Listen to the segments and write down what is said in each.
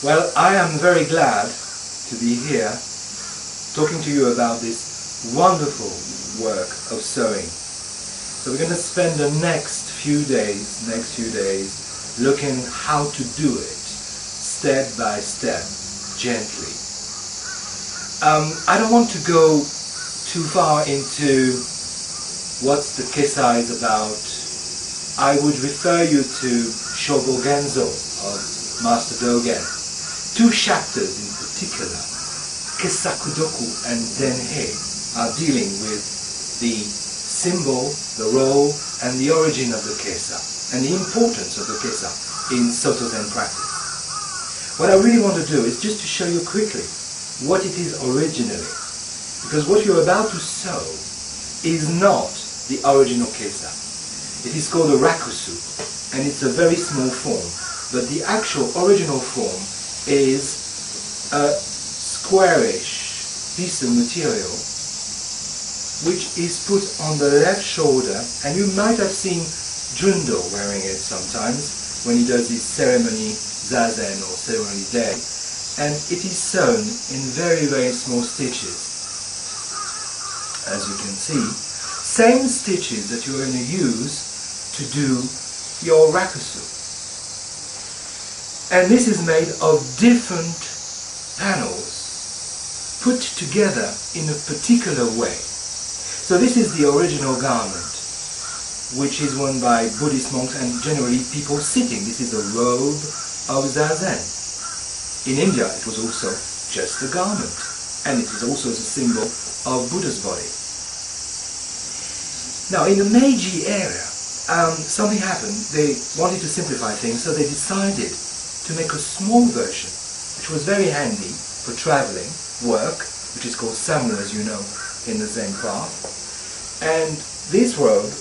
Well, I am very glad to be here talking to you about this wonderful work of sewing. So we're going to spend the next few days looking how to do it step by step, gently. I don't want to go too far into what the kesa is about. I would refer you to Shogo Genzo of Master Dogen. Two chapters in particular, Kesakudoku and Denhei, are dealing with the symbol, the role, and the origin of the kesa, and the importance of the kesa in Soto Zen practice. What I really want to do is just to show you quickly what it is originally, because what you're about to sew is not the original kesa. It is called a rakusu, and it's a very small form, but the actual original form is a squarish piece of material which is put on the left shoulder, and you might have seen Jundo wearing it sometimes when he does his ceremony zazen or ceremony day, and it is sewn in very, very small stitches, as you can see. Same stitches that you're going to use to do your rakusu. And this is made of different panels put together in a particular way. So this is the original garment, which is worn by Buddhist monks and generally people sitting. This is a robe of zazen. In India it was also just a garment, and it is also a symbol of Buddha's body. Now in the Meiji area, something happened. They wanted to simplify things, so they decided to make a small version, which was very handy for traveling, work, which is called samu, as you know, in the Zen path. And this robe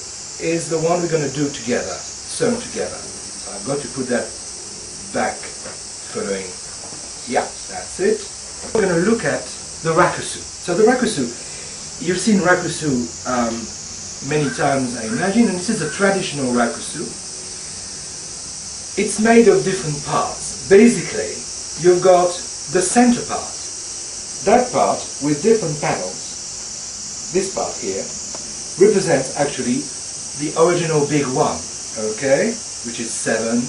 is the one we're going to do together, sewn together. So I've got to put that back following. Yeah, that's it. We're going to look at the rakusu. So the rakusu, you've seen rakusu many times, I imagine, and this is a traditional rakusu. It's made of different parts. Basically, you've got the center part. That part with different panels, this part here, represents actually the original big one, okay? Which is 7,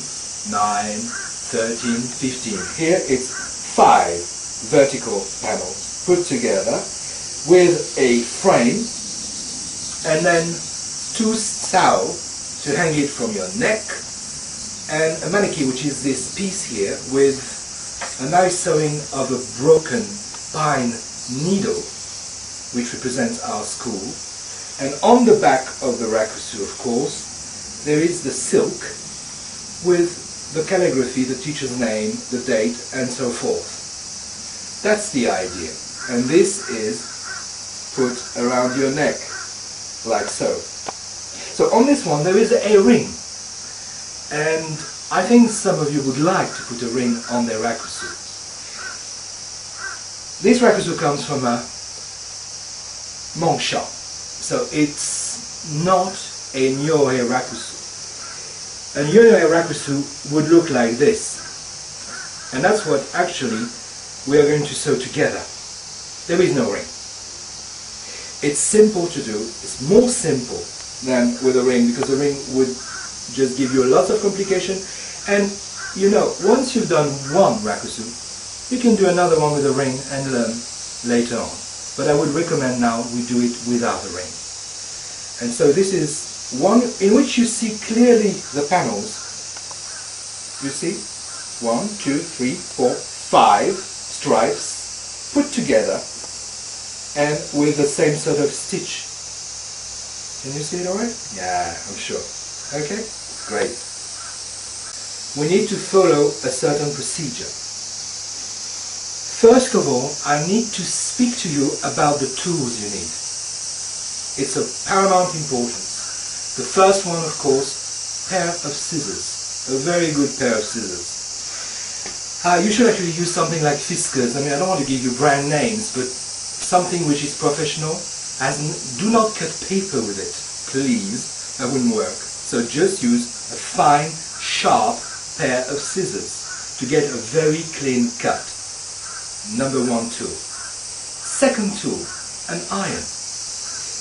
9, 13, 15. Here it's 5 vertical panels put together with a frame, and then 2 sao to hang it from your neck, and a maneki, which is this piece here with a nice sewing of a broken pine needle, which represents our school. And on the back of the rakusu, of course, there is the silk with the calligraphy, the teacher's name, the date, and so forth. That's the idea. And this is put around your neck, like so. So on this one there is a ring. And I think some of you would like to put a ring on their rakusu. This rakusu comes from a monk shop. So it's not a Nyoho-e Rakusu. A Nyoho-e Rakusu would look like this. And that's what actually we are going to sew together. There is no ring. It's simple to do. It's more simple than with a ring, because the ring would just give you lots of complication. And you know, once you've done one rakusu, you can do another one with a ring and learn later on. But I would recommend now we do it without a ring. And so this is one in which you see clearly the panels. You see? 1, 2, 3, 4, 5 stripes put together and with the same sort of stitch. Can you see it alright? Yeah, I'm sure. Okay? Great. We need to follow a certain procedure. First of all, I need to speak to you about the tools you need. It's of paramount importance. The first one, of course, pair of scissors. A very good pair of scissors. You should actually use something like Fiskars. I mean, I don't want to give you brand names, but something which is professional. Do not cut paper with it, please. That wouldn't work. So just use a fine, sharp pair of scissors to get a very clean cut. Number one tool. Second tool, an iron.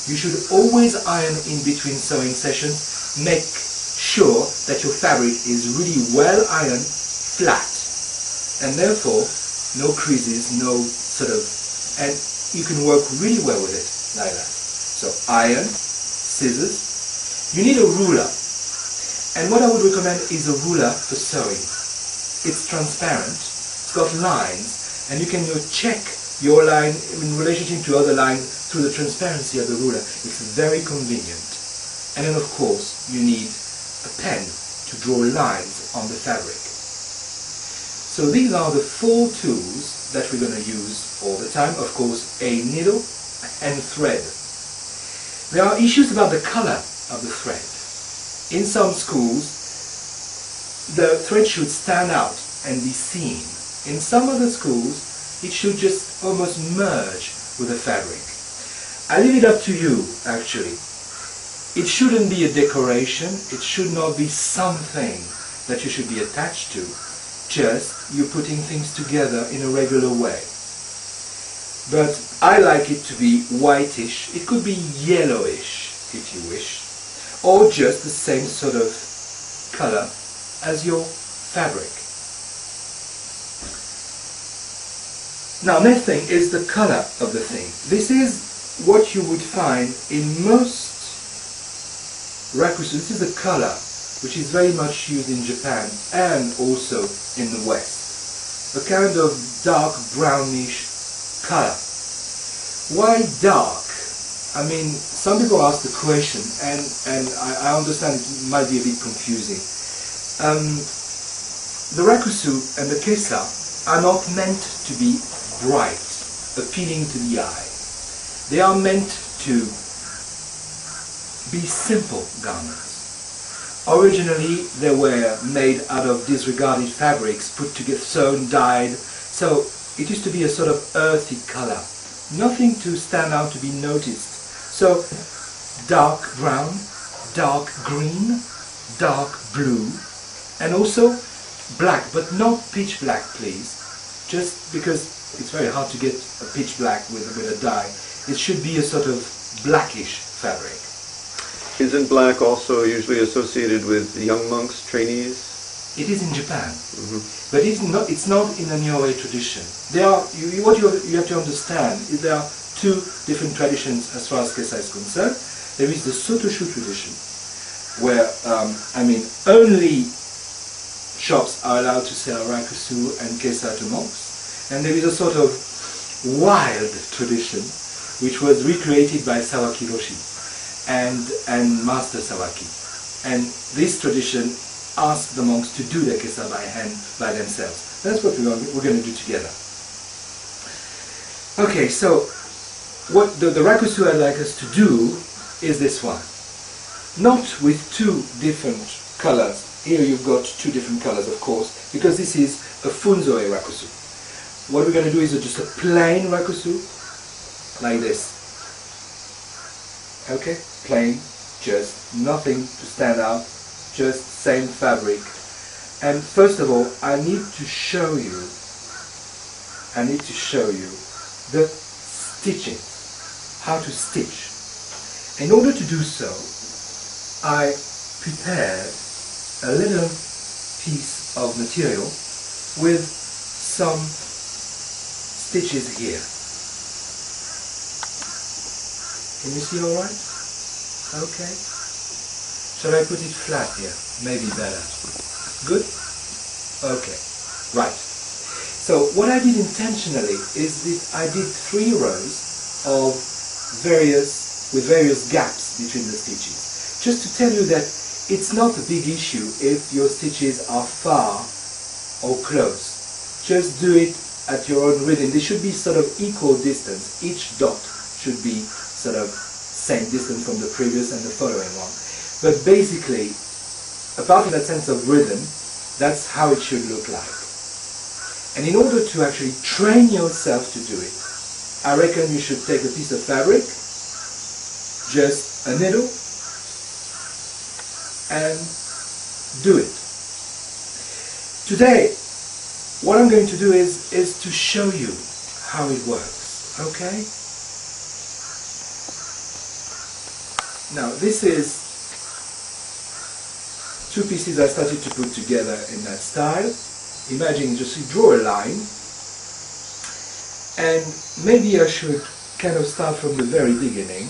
You should always iron in between sewing sessions. Make sure that your fabric is really well ironed, flat, and therefore no creases, no sort of, and you can work really well with it like that. So iron, scissors. You need a ruler, and what I would recommend is a ruler for sewing. It's transparent, it's got lines, and you can check your line in relationship to other lines through the transparency of the ruler. It's very convenient. And then of course you need a pen to draw lines on the fabric. So these are the 4 tools that we're going to use all the time. Of course, a needle and thread. There are issues about the color of the thread. In some schools, the thread should stand out and be seen. In some other schools, it should just almost merge with the fabric. I leave it up to you, actually. It shouldn't be a decoration. It should not be something that you should be attached to. Just you're putting things together in a regular way. But I like it to be whitish. It could be yellowish, if you wish, or just the same sort of color as your fabric. Now, next thing is the color of the thing. This is what you would find in most rakusu. This is a color which is very much used in Japan and also in the West. A kind of dark brownish color. Why dark? I mean, some people ask the question, and I understand it might be a bit confusing. The rakusu and the kesa are not meant to be bright, appealing to the eye. They are meant to be simple garments. Originally, they were made out of disregarded fabrics, put together, sewn, dyed. So it used to be a sort of earthy color. Nothing to stand out, to be noticed. So dark brown, dark green, dark blue, and also black, but not pitch black, please. Just because it's very hard to get a pitch black with a dye. It should be a sort of blackish fabric. Isn't black also usually associated with young monks, trainees? It is in Japan, but it's not in the Nyoho-e tradition. What you have to understand is there are 2 different traditions as far as kesa is concerned. There is the Sotoshu tradition, where only shops are allowed to sell rakusu and kesa to monks. And there is a sort of wild tradition which was recreated by Sawaki Roshi and Master Sawaki. And this tradition asked the monks to do their kesa by hand, by themselves. That's what we're going to do together. Okay, so what the rakusu I'd like us to do is this one. Not with 2 different colors. Here you've got 2 different colors, of course, because this is a funzo-e rakusu. What we're going to do is just a plain rakusu, like this. Okay, plain, just nothing to stand out, just same fabric. And first of all, I need to show you the stitching, how to stitch. In order to do so, I prepared a little piece of material with some stitches here. Can you see all right? Okay. Shall I put it flat here? Maybe better. Good? Okay. Right. So what I did intentionally is that I did 3 rows of various gaps between the stitches. Just to tell you that it's not a big issue if your stitches are far or close. Just do it at your own rhythm. They should be sort of equal distance. Each dot should be sort of same distance from the previous and the following one. But basically, apart from that sense of rhythm, that's how it should look like. And in order to actually train yourself to do it, I reckon you should take a piece of fabric, just a needle, and do it. Today, what I'm going to do is to show you how it works, okay? Now this is two pieces I started to put together in that style. Imagine just you draw a line, and maybe I should kind of start from the very beginning.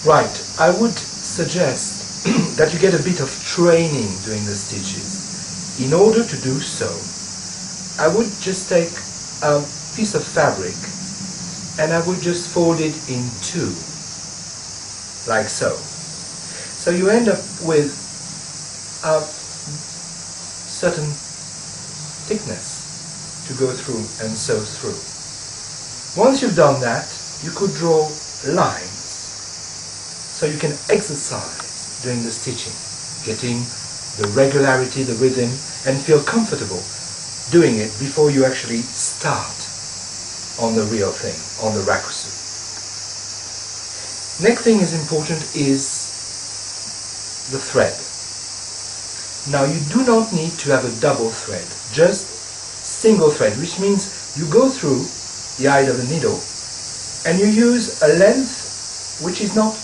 Right, I would suggest that you get a bit of training doing the stitches. In order to do so, I would just take a piece of fabric and I would just fold it in two, like so. So you end up with a certain thickness to go through and sew through. Once you've done that, you could draw lines. So you can exercise during the stitching, getting the regularity, the rhythm, and feel comfortable doing it before you actually start on the real thing, on the rakusu. Next thing is important is the thread. Now you do not need to have a double thread, just single thread, which means you go through the eye of the needle and you use a length which is not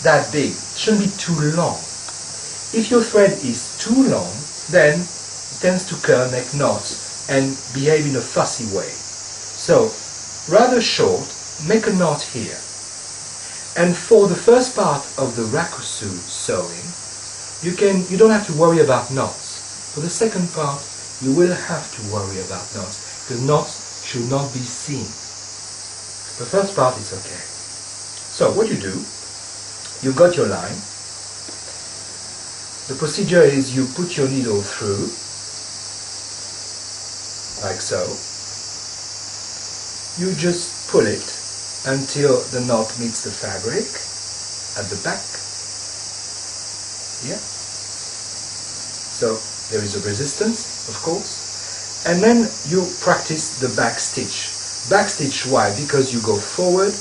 that big. It shouldn't be too long. If your thread is too long, then it tends to curl, make knots, and behave in a fussy way. So, rather short, make a knot here. And for the first part of the rakusu sewing, you don't have to worry about knots. For the second part, you will have to worry about knots, because knots should not be seen. The first part is okay. So, what you do, you've got your line. The procedure is you put your needle through, like so. You just pull it until the knot meets the fabric at the back. Yeah. So there is a resistance, of course. And then you practice the back stitch. Back stitch, why? Because you go forward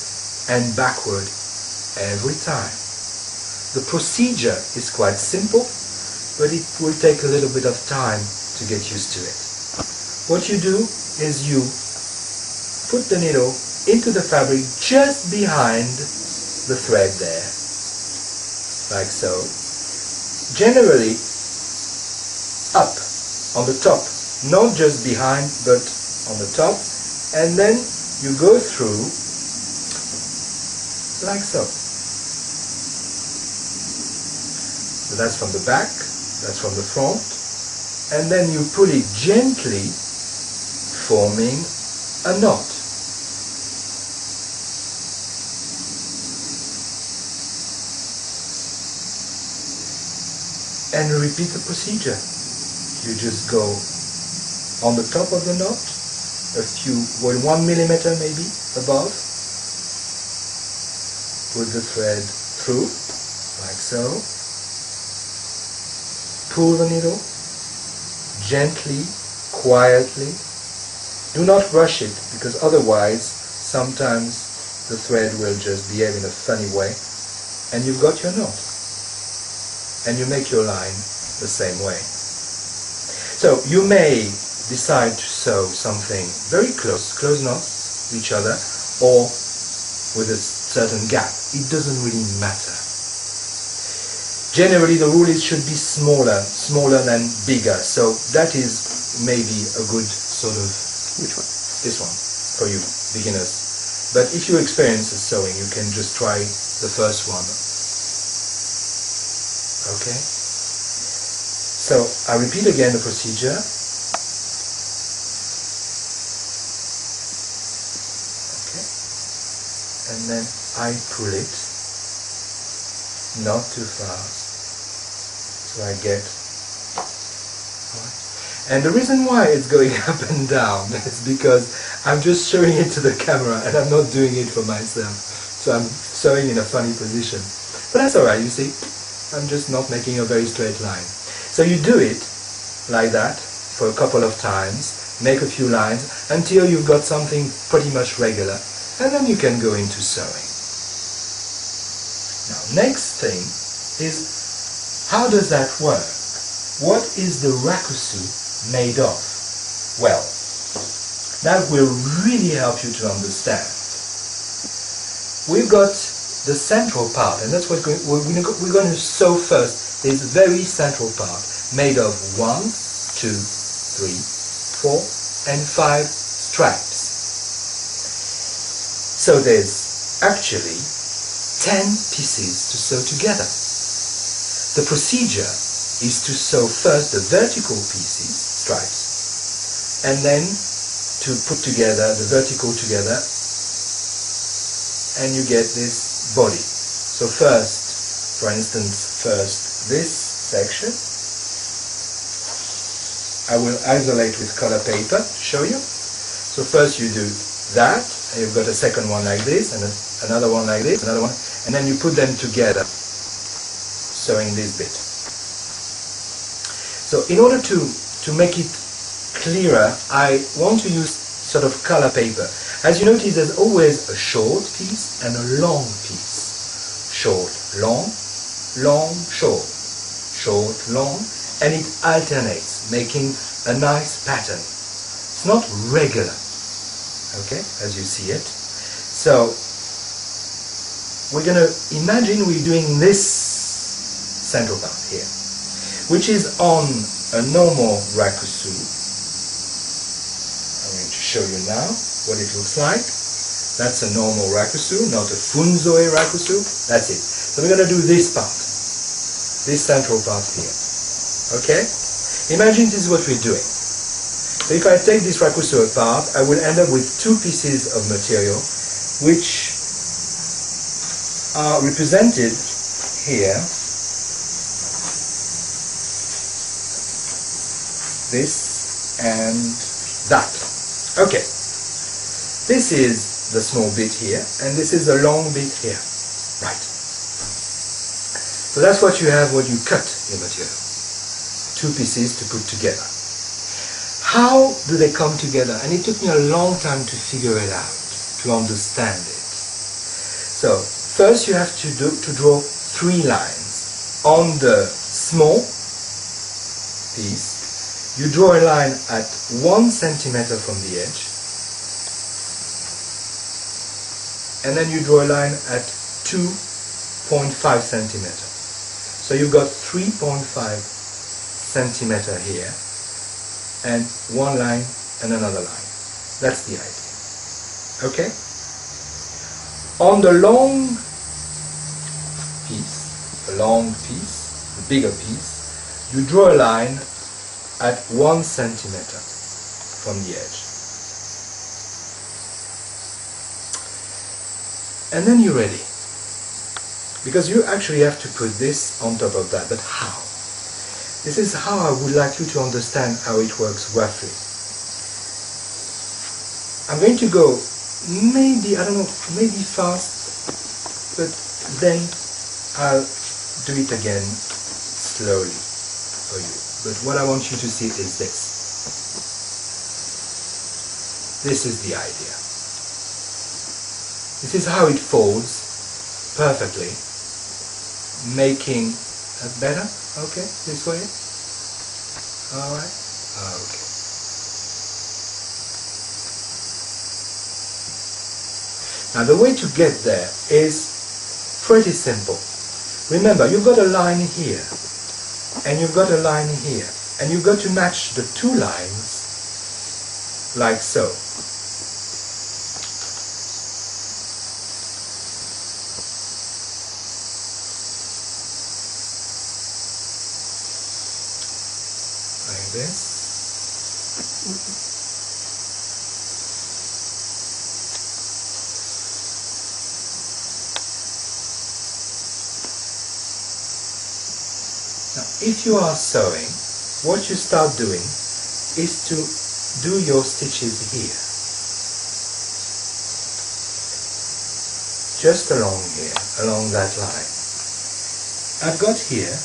and backward every time. The procedure is quite simple, but it will take a little bit of time to get used to it. What you do is you put the needle into the fabric just behind the thread there, like so. Generally up on the top, not just behind, but on the top, and then you go through like so. So that's from the back, that's from the front, and then you pull it gently, forming a knot. And repeat the procedure. You just go on the top of the knot, a few, 1 millimeter maybe above, put the thread through, like so. Pull the needle gently, quietly. Do not rush it, because otherwise sometimes the thread will just behave in a funny way, and you've got your knot. And you make your line the same way. So you may decide to sew something very close knots to each other, or with a certain gap. It doesn't really matter. Generally the rule is should be smaller than bigger, so that is maybe a good sort of... Which one? This one, for you, beginners. But if you experience the sewing, you can just try the first one. Okay? So, I repeat again the procedure. Okay? And then I pull it, not too fast. So I get, and the reason why it's going up and down is because I'm just showing it to the camera and I'm not doing it for myself. So I'm sewing in a funny position. But that's alright, you see. I'm just not making a very straight line. So you do it like that for a couple of times, make a few lines until you've got something pretty much regular, and then you can go into sewing. Now, next thing is, how does that work? What is the rakusu made of? Well, that will really help you to understand. We've got the central part, and that's what we're going to sew first, this very central part, made of 1, 2, 3, 4, and 5 stripes. So there's actually 10 pieces to sew together. The procedure is to sew first the vertical pieces, stripes, and then to put together the vertical together, and you get this body. So first, for instance, first this section, I will isolate with color paper to show you. So first you do that, and you've got a second one like this, and another one like this, another one, and then you put them together, sewing this bit. So in order to make it clearer, I want to use sort of color paper. As you notice, there's always a short piece and a long piece. Short, long, long, short, short, long, and it alternates, making a nice pattern. It's not regular, okay, as you see it. So we're going to imagine we're doing this central part here, which is on a normal rakusu. I'm going to show you now what it looks like. That's a normal rakusu, not a funzoe rakusu. That's it. So we're going to do this part, this central part here. Okay? Imagine this is what we're doing. So if I take this rakusu apart, I will end up with 2 pieces of material which are represented here. This and that. Okay. This is the small bit here, and this is the long bit here. Right. So that's what you have when you cut your material. 2 pieces to put together. How do they come together? And it took me a long time to figure it out, to understand it. So first you have to draw 3 lines. On the small piece, you draw a line at 1 centimeter from the edge, and then you draw a line at 2.5 centimeter. So you've got 3.5 centimeter here, and 1 line and another line. That's the idea. Okay? On the long piece, the bigger piece, you draw a line at 1 centimeter from the edge. And then you're ready. Because you actually have to put this on top of that. But how? This is how I would like you to understand how it works roughly. I'm going to go maybe, I don't know, maybe fast, but then I'll do it again slowly for you. But what I want you to see is this. This is the idea. This is how it folds perfectly, making that better. Okay, this way. All right. Okay. Now the way to get there is pretty simple. Remember, you've got a line here, and you've got a line here, and you've got to match the 2 lines like so. Like this. Now, if you are sewing, what you start doing is to do your stitches here. Just along here, along that line. I've got here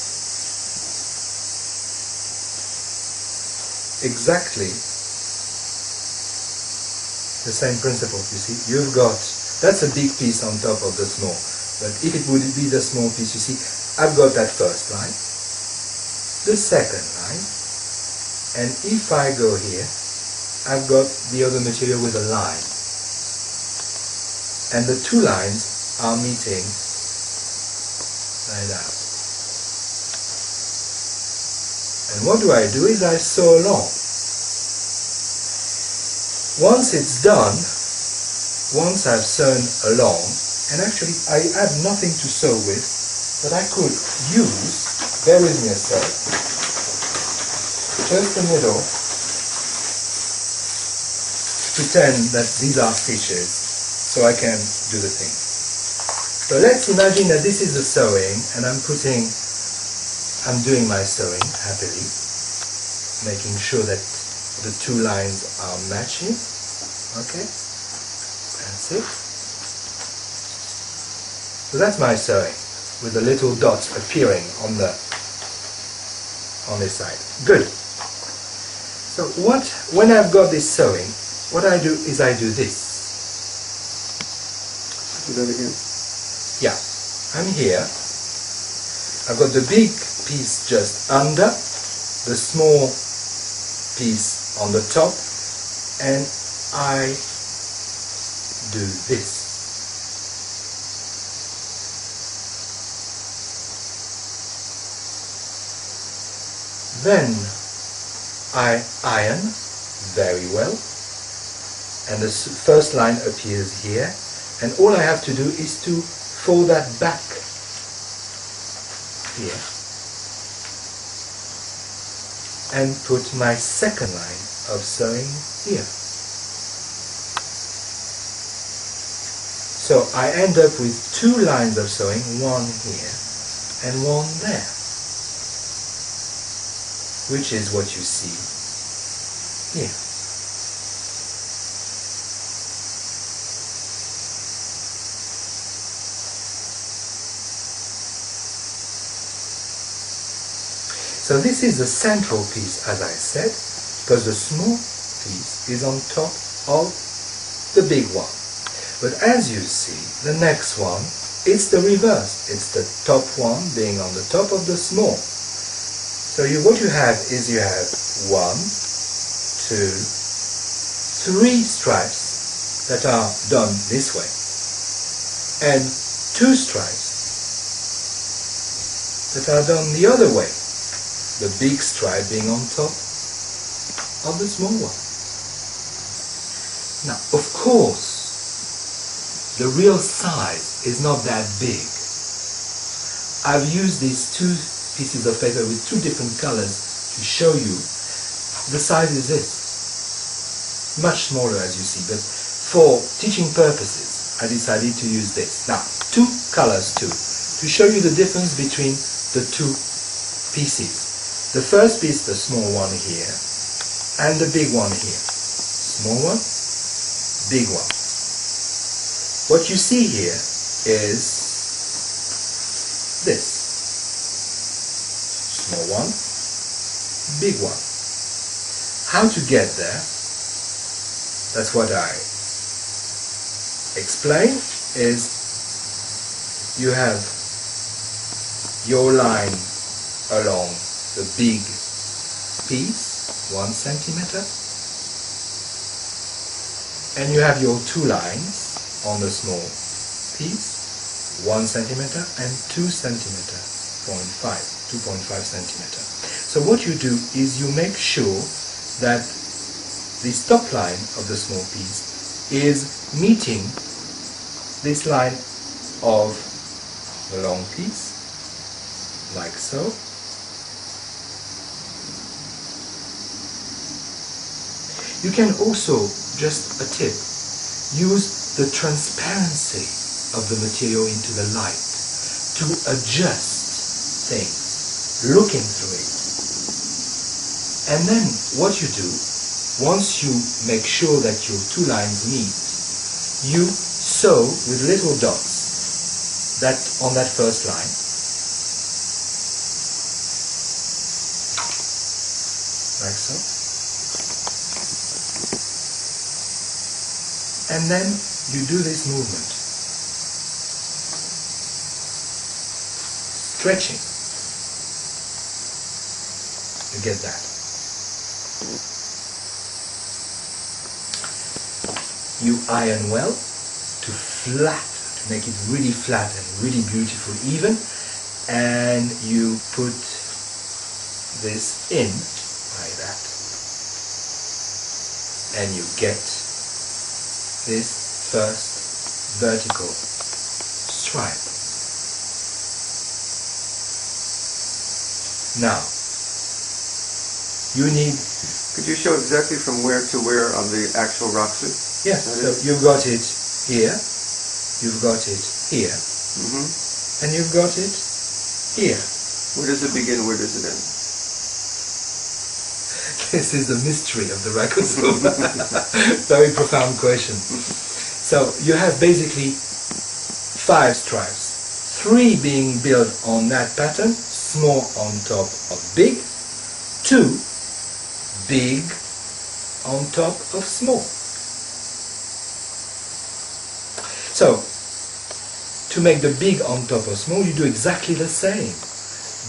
exactly the same principle. You see, you've got, that's a big piece on top of the small, but if it would be the small piece, you see, I've got that first line, the second line, And if I go here, I've got the other material with a line. And the two lines are meeting like that. And what do? Is I sew along. Once it's done, once I've sewn along, and actually I have nothing to sew with, but I could use, bear with me a sec, just the middle, pretend that these are stitches, so I can do the thing. So let's imagine that this is the sewing, and I'm doing my sewing happily, making sure that the two lines are matching. Okay, that's it. So that's my sewing, with the little dots appearing on this side. Good. So when I've got this sewing, what I do is I do this. Do that again. Yeah, I'm here. I've got the big piece just under, the small piece on the top, and I do this. Then I iron very well, and the first line appears here, and all I have to do is to fold that back here and put my second line of sewing here. So I end up with two lines of sewing, one here and one there, which is what you see here. So this is the central piece, as I said, because the small piece is on top of the big one. But as you see, the next one, it's the reverse. It's the top one being on the top of the small. So what you have is you have 1, 2, 3 stripes that are done this way, and 2 stripes that are done the other way. The big stripe being on top of the small one. Now, of course, the real size is not that big. I've used these 2 pieces of paper with 2 different colors to show you the size is this. Much smaller, as you see, but for teaching purposes, I decided to use this. Now, 2 colors too, to show you the difference between the 2 pieces. The first piece, the small one here, and the big one here. Small one, big one. What you see here is this. Small one, big one. How to get there? That's what I explain, is you have your line along the big piece, 1 centimeter, and you have your 2 lines on the small piece, 1 centimeter and 2 centimeter, 2.5 centimeter. So what you do is you make sure that this top line of the small piece is meeting this line of the long piece, like so. You can also, just a tip, use the transparency of the material into the light to adjust things, looking through it. And then what you do, once you make sure that your 2 lines meet, you sew with little dots on that first line. Like so. And then you do this movement, stretching. You get that. You iron well to flat, to make it really flat and really beautiful even, and you put this in like that, and you get this first vertical stripe. Now, you need... Could you show exactly from where to where on the actual rakusu? Yes, so you've got it here, you've got it here, and you've got it here. Where does it begin, where does it end? This is the mystery of the Rakusu. Very profound question. So you have basically 5 stripes, 3 being built on that pattern, small on top of big, 2 big on top of small. So, to make the big on top of small, you do exactly the same,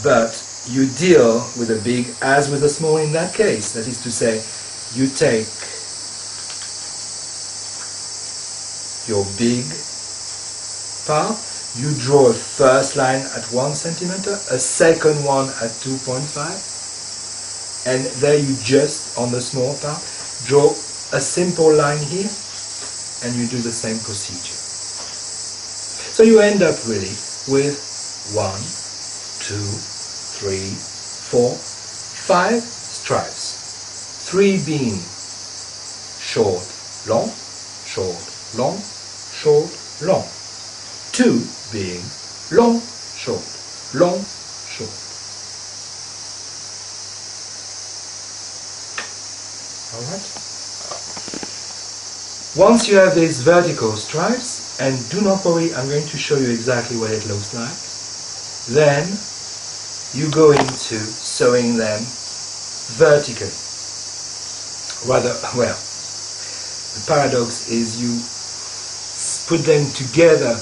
but you deal with the big as with the small in that case. That is to say, you take your big part, you draw a first line at 1 centimeter, a second one at 2.5, and there you just, on the small part, draw a simple line here, and you do the same procedure. So you end up really with 1, 2, 3, 4, 5 stripes. 3 being short, long, short, long, short, long. 2 being long, short, long, short. Alright? Once you have these vertical stripes, and do not worry, I'm going to show you exactly what it looks like, then you go into sewing them vertically. Rather, well, the paradox is you put them together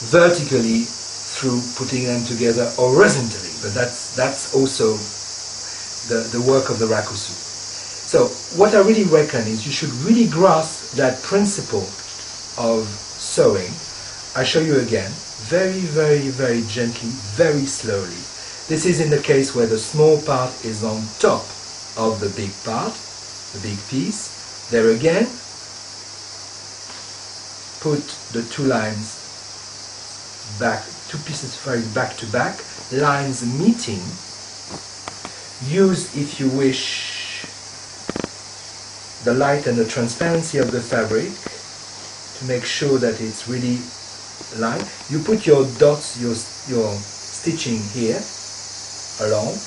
vertically through putting them together horizontally, but that's also the work of the Rakusu. So what I really reckon is you should really grasp that principle of sewing. I show you again, very, very, very gently, very slowly. This is in the case where the small part is on top of the big part, the big piece. There again, put the 2 lines back, 2 pieces back to back, lines meeting. Use, if you wish, the light and the transparency of the fabric to make sure that it's really lined. You put your dots, your stitching here along.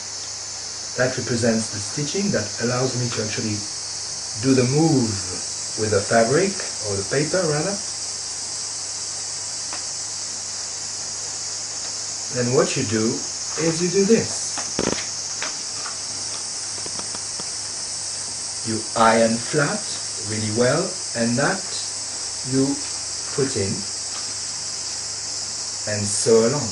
That represents the stitching that allows me to actually do the move with the fabric, or the paper rather. Then what you do is you do this. You iron flat really well, and that you put in and sew along.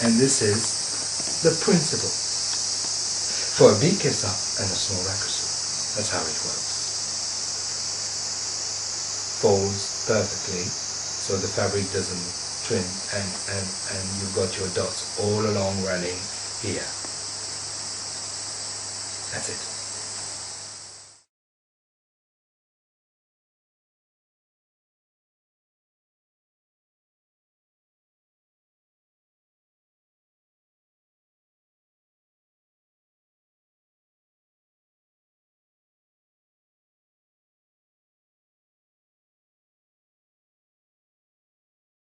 And this is the principle for a big kesa and a small rakusu. That's how it works. Folds perfectly so the fabric doesn't trim, and you've got your dots all along running here. That's it.